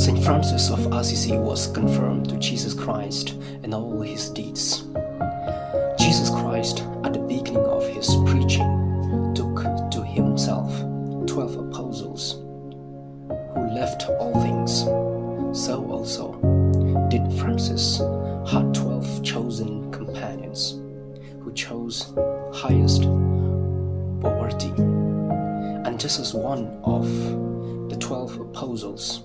St. Francis of Assisi was conformed to Jesus Christ in all his deeds. Jesus Christ, at the beginning of his preaching, took to himself 12 apostles who left all things. So also did Francis had 12 chosen companions who chose highest poverty. And just as one of the 12 apostles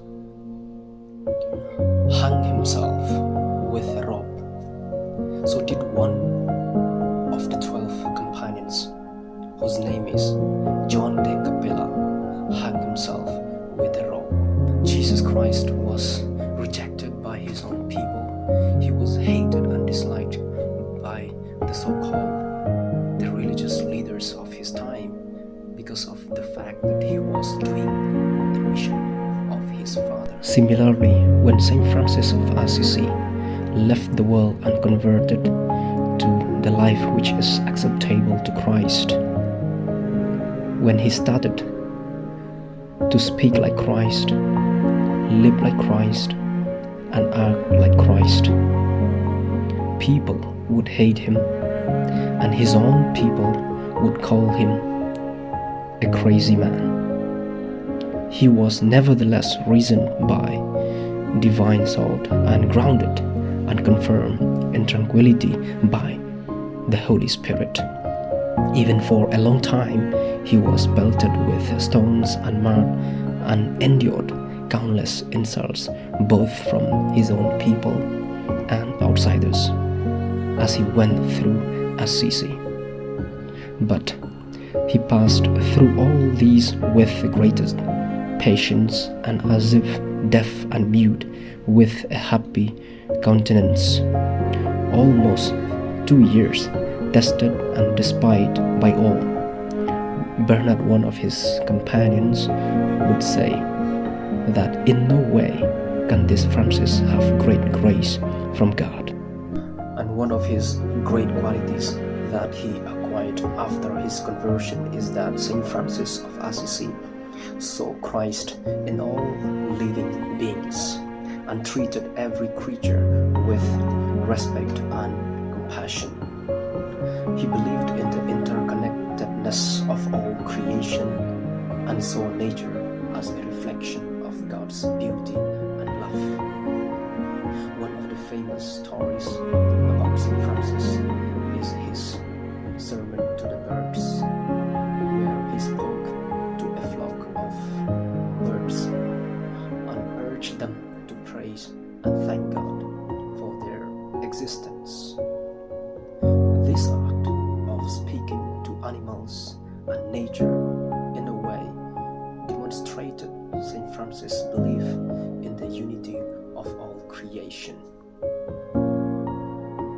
hung himself with a rope, so did one of the 12 companions, whose name is John de Capella, hung himself with a rope. Jesus Christ was rejected by his own people. He was hated and disliked by the so-called the religious leaders of his time because of the fact that he was doing the mission of his Father. Similarly, when St. Francis of Assisi left the world and converted to the life which is acceptable to Christ, when he started to speak like Christ, live like Christ, and act like Christ, people would hate him, and his own people would call him a crazy man. He was nevertheless reasoned by divine thought and grounded and confirmed in tranquility by the Holy Spirit. Even for a long time, he was pelted with stones and mud and endured countless insults both from his own people and outsiders as he went through Assisi. But he passed through all these with the greatest patience and as if deaf and mute, with a happy countenance. Almost 2 years, tested and despised by all. Bernard, one of his companions, would say that in no way can this Francis have great grace from God. And one of his great qualities that he acquired after his conversion is that St. Francis of Assisi saw Christ in all living beings and treated every creature with respect and compassion. He believed in the interconnectedness of all creation and saw nature as a reflection of God's beauty and love. One of the famous stories about St. Francis is his sermon to the birds, where he spoke to a flock of birds and urged them to praise and thank God for their existence. This act of speaking to animals and nature in a way demonstrated St. Francis' belief in the unity of all creation.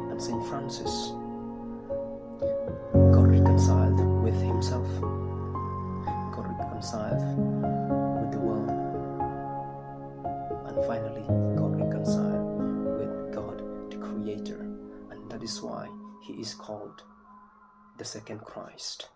And St. Francis got reconciled with himself, got reconciled with the world, and finally got reconciled with God, the Creator. And that is why he is called the second Christ.